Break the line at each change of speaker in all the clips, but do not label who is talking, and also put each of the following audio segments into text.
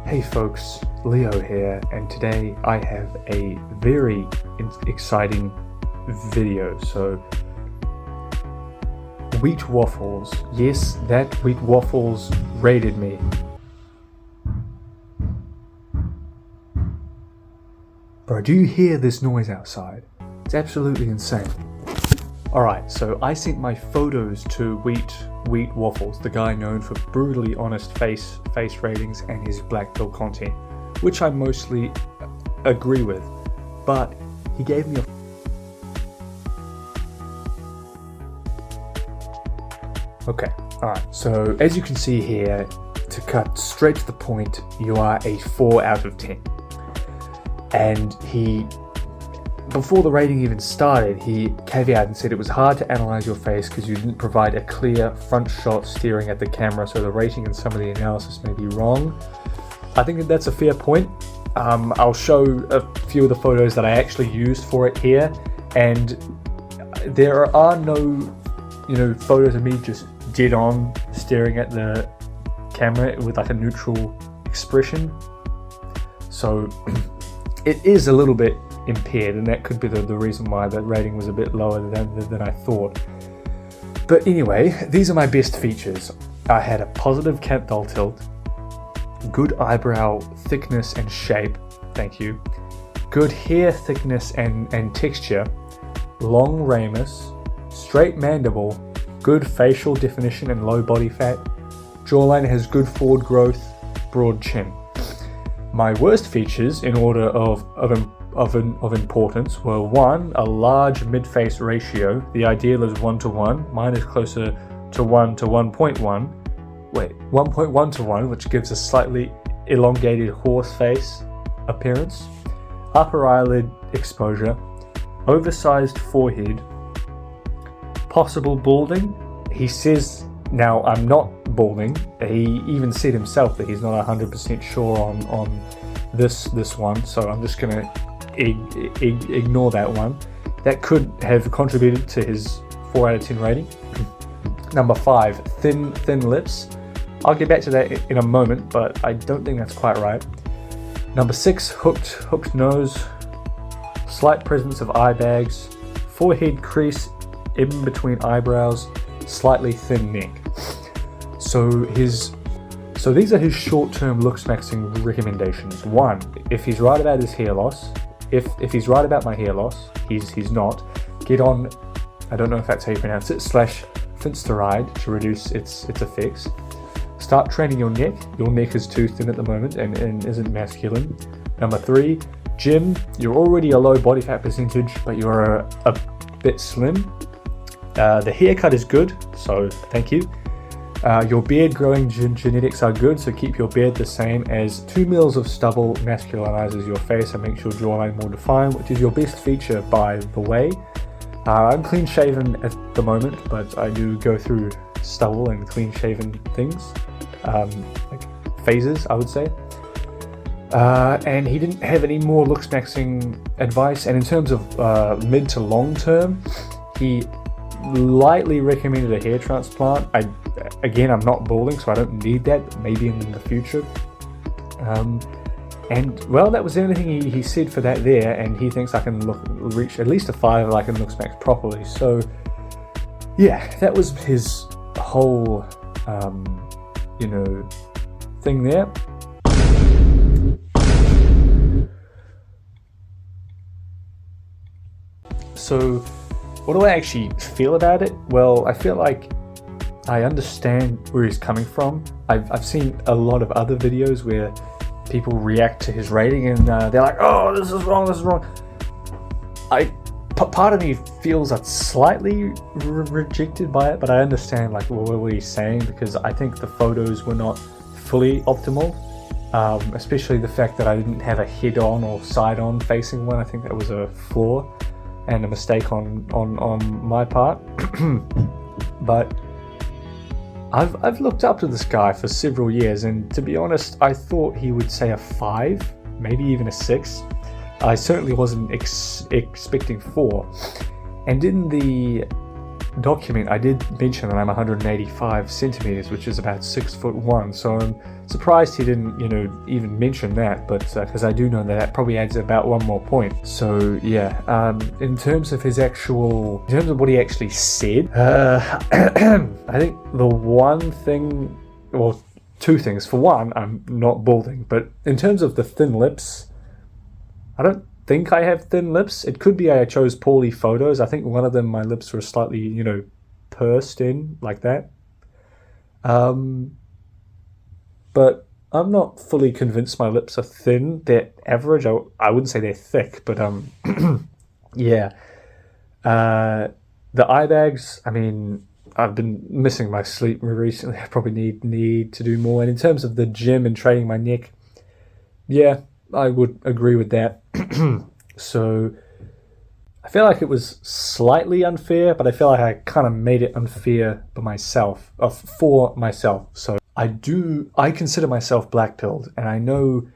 Hey folks, Leo here, and today I have a very exciting video. So, Wheat Waffles, yes, that Wheat Waffles raided me. Bro, do you hear this noise outside? It's absolutely insane. Alright, so I sent my photos to Wheat Waffles, the guy known for brutally honest face ratings and his black pill content, which I mostly agree with, but he gave me a Okay, alright, so as you can see here, to cut straight to the point, you are a 4 out of 10. And before the rating even started, he caveated and said it was hard to analyze your face because you didn't provide a clear front shot staring at the camera, so the rating and some of the analysis may be wrong. I think that's a fair point. I'll show a few of the photos that I actually used for it here, and there are no, photos of me just dead on staring at the camera with like a neutral expression. So it is a little bit impaired, and that could be the reason why the rating was a bit lower than I thought. But anyway, these are my best features. I had a positive cat doll tilt, good eyebrow thickness and shape, thank you, good hair thickness and texture, long ramus, straight mandible, good facial definition and low body fat, jawline has good forward growth, broad chin. My worst features in order of importance were 1, a large mid-face ratio. The ideal is 1:1. Mine is closer to 1 to 1.1. Wait, 1.1 to 1, which gives a slightly elongated horse face appearance. Upper eyelid exposure, oversized forehead, possible balding. He says, now I'm not balding. He even said himself that he's not 100% sure on this one, so I'm just gonna ignore that one. That could have contributed to his 4 out of 10 rating. Number 5, thin lips. I'll get back to that in a moment, but I don't think that's quite right. Number 6, hooked nose, slight presence of eye bags, forehead crease in between eyebrows, slightly thin neck. So these are his short-term Looksmaxxing recommendations. 1, if he's right about his hair loss, if he's right about my hair loss, he's not, get on, I don't know if that's how you pronounce it, /Finsteride to reduce its effects. Start training your neck. Your neck is too thin at the moment and isn't masculine. Number 3, gym. You're already a low body fat percentage, but you're a bit slim. The haircut is good, so thank you. Your beard growing genetics are good, so keep your beard the same, as 2 mils of stubble masculinizes your face and makes your jawline more defined, which is your best feature, by the way. I'm clean shaven at the moment, but I do go through stubble and clean shaven things, like phases, I would say. And he didn't have any more Looksmaxxing advice, and in terms of mid to long term, he lightly recommended a hair transplant. Again, I'm not balding, so I don't need that, maybe in the future. And well, that was everything he said for that there, and he thinks I can reach at least a 5 if I can Looksmaxx properly. So yeah, that was his whole thing there. So what do I actually feel about it? Well, I feel like I understand where he's coming from. I've seen a lot of other videos where people react to his rating and they're like, oh, this is wrong. Part of me feels I'm slightly rejected by it, but I understand what he's saying, because I think the photos were not fully optimal, especially the fact that I didn't have a head-on or side-on facing one. I think that was a flaw and a mistake on my part. But I've looked up to this guy for several years, and to be honest, I thought he would say a 5, maybe even a 6. I certainly wasn't expecting 4. And in the document, I did mention that I'm 185 centimeters, which is about 6'1", so I'm surprised he didn't, even mention that, but because I do know that probably adds about one more point. So yeah, in terms of what he actually said, I think the one thing, well, two things. For one, I'm not balding, but in terms of the thin lips, I don't think I have thin lips. It could be I chose poorly photos. I think one of them, my lips were slightly, pursed in like that. But I'm not fully convinced my lips are thin. They're average. I wouldn't say they're thick, but yeah. The eye bags, I mean, I've been missing my sleep recently. I probably need to do more. And in terms of the gym and training my neck, yeah, I would agree with that. So I feel like it was slightly unfair, but I feel like I kind of made it unfair for myself. So I consider myself black-pilled, and I know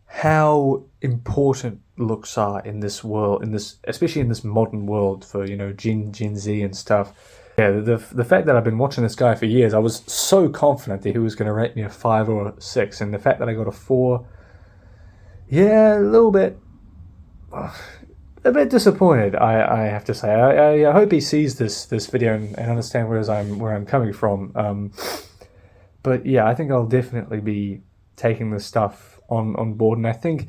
how important looks are in this world, especially in this modern world for, Gen Z and stuff. Yeah, the fact that I've been watching this guy for years, I was so confident that he was going to rate me a 5 or a 6, and the fact that I got a 4, yeah, a bit disappointed, I have to say. I hope he sees this video and understands where I'm coming from. But yeah, I think I'll definitely be taking this stuff on board, and I think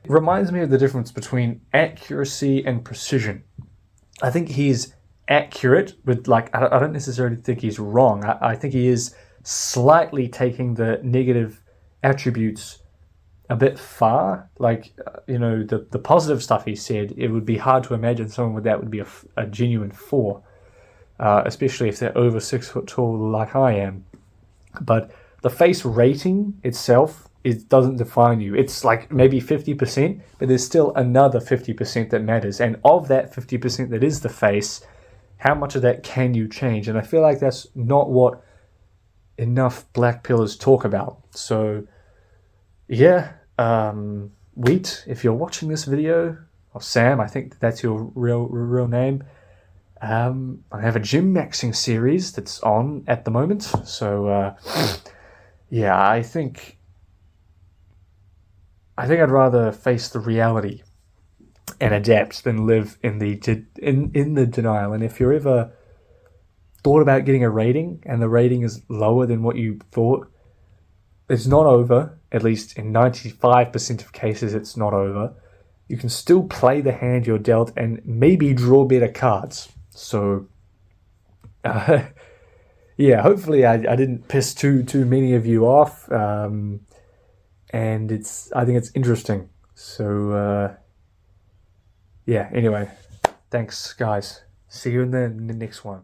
it reminds me of the difference between accuracy and precision. I think he's accurate with, like, I don't necessarily think he's wrong. I think he is slightly taking the negative attributes a bit far. Like, the positive stuff he said, it would be hard to imagine someone with that would be a genuine 4, especially if they're over 6 foot tall like I am. But the face rating itself, it doesn't define you. It's like maybe 50%, but there's still another 50% that matters. And of that 50% that is the face, how much of that can you change? And I feel like that's not what enough black pillars talk about. So yeah, Wheat, if you're watching this video, or Sam, I think that's your real name. I have a Gymmaxxing series that's on at the moment. So yeah, I think I'd rather face the reality and adapt than live in the denial. And if you're ever thought about getting a rating and the rating is lower than what you thought, it's not over. At least in 95% of cases, it's not over. You can still play the hand you're dealt and maybe draw better cards. So yeah, hopefully I didn't piss too many of you off. And I think it's interesting. So yeah, anyway, thanks guys. See you in the next one.